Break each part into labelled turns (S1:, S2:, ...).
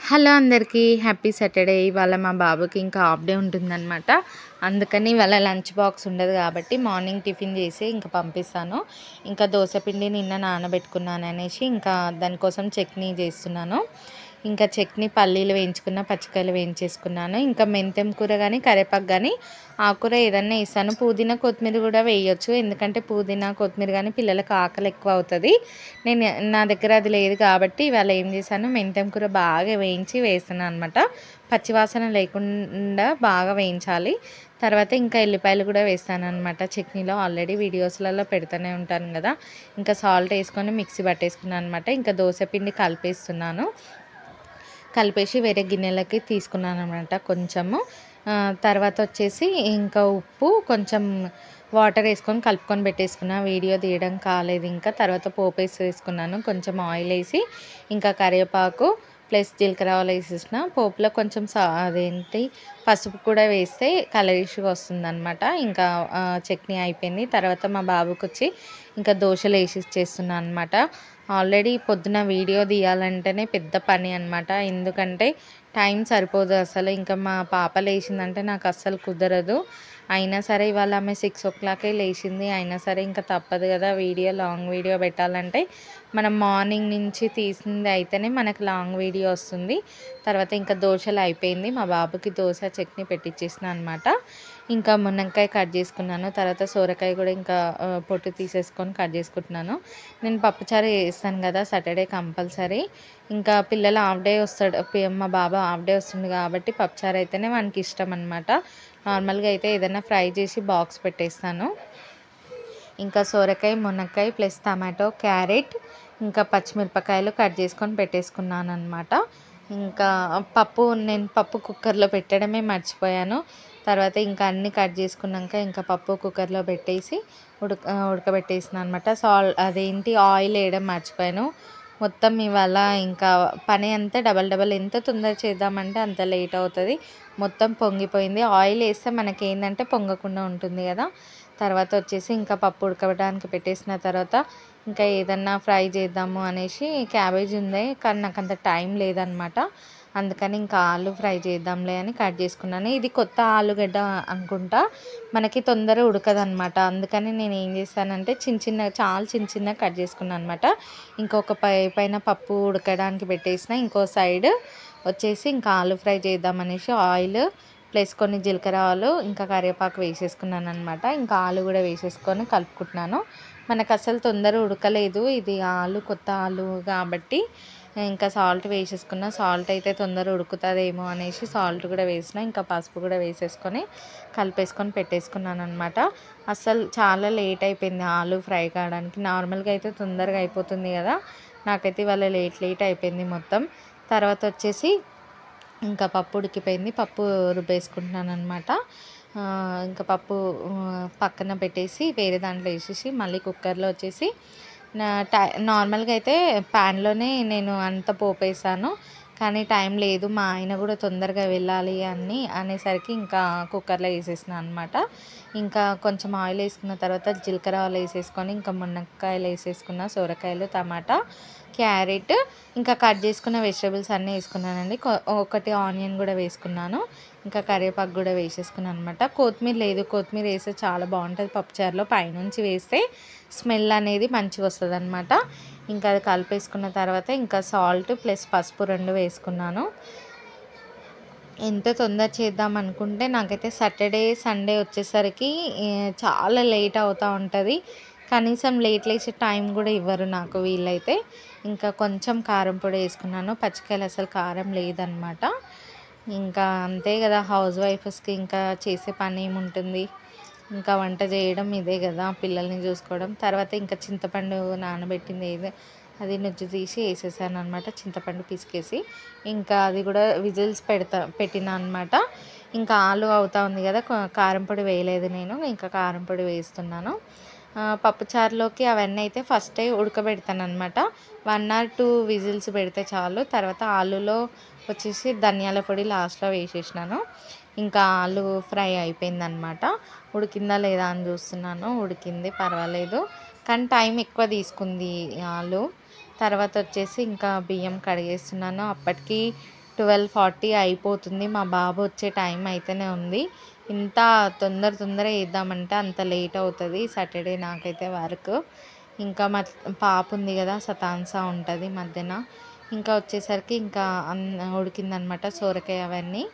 S1: Hello అందరికీ happy Saturday. ఇవాళ మా బాబుకి ఇంకా హాఫ్ డే ఉంటుందన్నమాట. అందుకని ఇవాళ లంచ్ బాక్స్ ఉండదు కాబట్టి మార్నింగ్ టిఫిన్ చేసి ఇంకా పంపిస్తాను. ఇంకా దోశ పిండి నిన్న నానబెట్టుకున్నాను అనేసి ఇంకా దానికోసం చట్నీ చేస్తున్నాను. ఇంకా చట్నీ పల్లీలు వేయించుకున్న, పచ్చికాయలు వేయించేసుకున్నాను. ఇంకా మెంతెం కూర కానీ కరివేపాకు కానీ ఆకుకూర ఏదన్నా వేస్తాను. పుదీనా కొత్తిమీర కూడా వేయొచ్చు, ఎందుకంటే పుదీనా కొత్తిమీర కానీ పిల్లలకు ఆకలి ఎక్కువ అవుతుంది. నా దగ్గర అది లేదు కాబట్టి ఇవాళ ఏం చేశాను, మెంతెం కూర బాగా వేయించి వేస్తున్నాను అనమాట. పచ్చివాసన లేకుండా బాగా వేయించాలి. తర్వాత ఇంకా ఎల్లిపాయలు కూడా వేస్తాను అనమాట చట్నీలో. ఆల్రెడీ వీడియోస్లలో పెడుతూనే ఉంటాను కదా. ఇంకా సాల్ట్ వేసుకొని మిక్సీ పట్టేసుకున్నాను అనమాట. ఇంకా దోశ పిండి కలిపేస్తున్నాను. కలిపేసి వేరే గిన్నెలకి తీసుకున్నాను అనమాట కొంచెము. తర్వాత వచ్చేసి ఇంకా ఉప్పు కొంచెం వాటర్ వేసుకొని కలుపుకొని పెట్టేసుకున్నా. వీడియో తీయడం కాలేదు. ఇంకా తర్వాత పోపు వేసుకున్నాను, కొంచెం ఆయిల్ వేసి ఇంకా కరివేపాకు ప్లస్ జీలకర్ర ఆవాలు వేసేసిన. పోపులో కొంచెం అదేంటి పసుపు కూడా వేస్తే కలరిష్గా వస్తుంది అనమాట. ఇంకా చట్నీ అయిపోయింది. తర్వాత మా బాబుకి వచ్చి ఇంకా దోశలు వేసి ఇచ్చేస్తున్నాను అనమాట. ఆల్రెడీ పొద్దున వీడియో తీయాలంటేనే పెద్ద పని అనమాట, ఎందుకంటే టైం సరిపోదు అసలు. ఇంకా మా పాప లేచిందంటే నాకు అస్సలు కుదరదు. అయినా సరే ఇవాళ ఆమె 6 o'clock లేచింది. అయినా సరే ఇంకా తప్పదు కదా, లాంగ్ వీడియో పెట్టాలంటే మనం మార్నింగ్ నుంచి తీసింది అయితేనే మనకు లాంగ్ వీడియో వస్తుంది. తర్వాత ఇంకా దోశలు అయిపోయింది. మా బాబుకి దోశ చట్నీ పెట్టించేసిన అనమాట. ఇంకా మునక్కాయ కట్ చేసుకున్నాను. తర్వాత సోరకాయ కూడా ఇంకా పొట్టు తీసేసుకొని కట్ చేసుకుంటున్నాను. నేను పప్పుచారు చేస్తాను కదా సాటర్డే కంపల్సరీ. ఇంకా పిల్లలు హాఫ్ డే వస్తాడు, మా బాబా హాఫ్ డే వస్తుంది కాబట్టి పప్పుచారు అయితేనే మనకి ఇష్టం అనమాట. నార్మల్గా అయితే ఏదైనా ఫ్రై చేసి బాక్స్ పెట్టేస్తాను. ఇంకా సోరకాయ, మునక్కాయ ప్లస్ టమాటో, క్యారెట్ ఇంకా పచ్చిమిరపకాయలు కట్ చేసుకొని పెట్టేసుకున్నాను అనమాట. ఇంకా నేను పప్పు కుక్కర్లో పెట్టడమే మర్చిపోయాను. తర్వాత ఇంకా అన్నీ కట్ చేసుకున్నాక ఇంకా పప్పు కుక్కర్లో పెట్టేసి ఉడకబెట్టేసిన అనమాట. అదేంటి ఆయిల్ వేయడం మర్చిపోయాను. మొత్తం ఇవాళ ఇంకా పని అంతా డబల్ ఎంత తొందర చేద్దామంటే అంత లేట్ అవుతుంది. మొత్తం పొంగిపోయింది. ఆయిల్ వేస్తే మనకి ఏంటంటే పొంగకుండా ఉంటుంది కదా. తర్వాత వచ్చేసి ఇంకా పప్పు ఉడకబెట్టడానికి పెట్టేసిన తర్వాత ఇంకా ఏదన్నా ఫ్రై చేద్దాము అనేసి క్యాబేజ్ ఉంది, కానీ నాకు అంత టైం లేదనమాట. అందుకని ఇంకా ఆలు ఫ్రై చేద్దాంలే అని కట్ చేసుకున్నాను. ఇది కొత్త ఆలుగడ్డ అనుకుంటా, మనకి తొందర ఉడకదనమాట. అందుకని నేను ఏం చేస్తానంటే చాలా చిన్న కట్ చేసుకున్నాను అనమాట. ఇంకొక పైన పప్పు ఉడకడానికి పెట్టేసిన, ఇంకో సైడ్ వచ్చేసి ఇంకా ఆలు ఫ్రై చేద్దామనేసి ఆయిల్ ప్లస్ కొన్ని జీలకర్ర ఆవాలు ఇంకా కరివేపాకు వేసేసుకున్నాను అనమాట. ఇంకా ఆలు కూడా వేసేసుకొని కలుపుకుంటున్నాను. మనకు అసలు తొందర ఉడకలేదు, ఇది కొత్త ఆలు కాబట్టి ఇంకా సాల్ట్ వేసేసుకున్న. సాల్ట్ అయితే తొందర ఉడుకుతుందేమో అనేసి సాల్ట్ కూడా వేసిన. ఇంకా పసుపు కూడా వేసేసుకొని కలిపేసుకొని పెట్టేసుకున్నాను అనమాట. అసలు చాలా లేట్ అయిపోయింది ఆలు ఫ్రై కావడానికి. నార్మల్గా అయితే తొందరగా అయిపోతుంది కదా, నాకైతే ఇవాళ లేట్ అయిపోయింది మొత్తం. తర్వాత వచ్చేసి ఇంకా పప్పు ఉడికిపోయింది, పప్పు రుబ్బేసుకుంటున్నాను అనమాట. ఇంకా పప్పు పక్కన పెట్టేసి వేరే దాంట్లో వేసేసి మళ్ళీ కుక్కర్లో వచ్చేసి నార్మల్గా అయితే ప్యాన్లోనే నేను అంత పోపు వేసాను, కానీ టైం లేదు. మా ఆయన కూడా తొందరగా వెళ్ళాలి అనేసరికి ఇంకా కుక్కర్లో వేసేసిన అనమాట. ఇంకా కొంచెం ఆయిల్ వేసుకున్న తర్వాత జీలకర్ర ఆయిల్ వేసేసుకొని ఇంకా మునక్కాయలు వేసేసుకున్న, సొరకాయలు, టమాటా, క్యారెట్ ఇంకా కట్ చేసుకున్న వెజిటబుల్స్ అన్నీ వేసుకున్నానండి. ఒకటి ఆనియన్ కూడా వేసుకున్నాను. ఇంకా కరివేపాకు కూడా వేసేసుకున్నాను అనమాట. కొత్తిమీర లేదు, కొత్తిమీర వేస్తే చాలా బాగుంటుంది పప్పుచారులో. పైనుంచి వేస్తే స్మెల్ అనేది మంచిగా వస్తుంది అనమాట. ఇంకా అది కలిపేసుకున్న తర్వాత ఇంకా సాల్ట్ ప్లస్ పసుపు 2 వేసుకున్నాను. ఎంత తొందర చేద్దాం అనుకుంటే నాకైతే సాటర్డే సండే వచ్చేసరికి చాలా లేట్ అవుతూ ఉంటుంది. కనీసం లేచి టైం కూడా ఇవ్వరు నాకు వీళ్ళైతే. ఇంకా కొంచెం కారం పొడి వేసుకున్నాను. పచ్చికాయలు అసలు కారం లేదనమాట. ఇంకా అంతే కదా, హౌస్ వైఫ్స్కి ఇంకా చేసే పని ఏముంటుంది, ఇంకా వంట చేయడం ఇదే కదా, పిల్లల్ని చూసుకోవడం. తర్వాత ఇంకా చింతపండు నానబెట్టింది అది నుజ్జు తీసి వేసేసాను అనమాట, చింతపండు పిసికేసి. ఇంకా అది కూడా విజిల్స్ పెట్టిన అనమాట. ఇంకా ఆలు అవుతా ఉంది కదా, కారం పొడి వేయలేదు నేను, ఇంకా కారం పొడి వేస్తున్నాను. పప్పుచారులోకి అవన్నీ అయితే ఫస్టే ఉడకబెడతాను అనమాట. 1 or 2 విజిల్స్ పెడితే చాలు. తర్వాత ఆలులో వచ్చేసి ధనియాల పొడి లాస్ట్లో వేసేసినాను. ఇంకా ఆలు ఫ్రై అయిపోయిందనమాట. ఉడికిందా లేదా అని చూస్తున్నాను. ఉడికింది, పర్వాలేదు, కానీ టైం ఎక్కువ తీసుకుంది ఆలు. తర్వాత వచ్చేసి ఇంకా బియ్యం కడిగేస్తున్నాను. అప్పటికి 12:40 అయిపోతుంది. మా బాబు వచ్చే టైం అయితేనే ఉంది. ఇంత తొందర చేద్దామంటే అంత లేట్ అవుతుంది సాటర్డే నాకైతే వర్క్. ఇంకా పాప ఉంది కదా, సతాన్సా ఉంటుంది మధ్యన. ఇంకా వచ్చేసరికి ఇంకా ఉడికిందనమాట సోరకాయ అవన్నీ.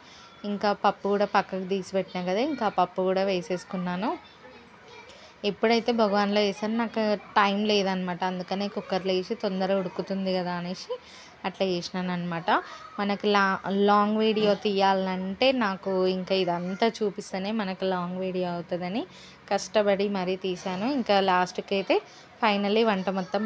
S1: ఇంకా పప్పు కూడా పక్కకు తీసి పెట్టినా కదా, ఇంకా పప్పు కూడా వేసేసుకున్నాను. ఎప్పుడైతే భగవాన్లో వేసాను నాకు టైం లేదనమాట, అందుకనే కుక్కర్లో వేసి తొందరగా ఉడుకుతుంది కదా అనేసి అట్లా చేసినాను అనమాట. మనకి లాంగ్ వీడియో తీయాలంటే నాకు ఇంకా ఇదంతా చూపిస్తేనే మనకు లాంగ్ వీడియో అవుతుందని కష్టపడి మరీ తీసాను. ఇంకా లాస్ట్కి అయితే ఫైనల్లీ వంట మొత్తం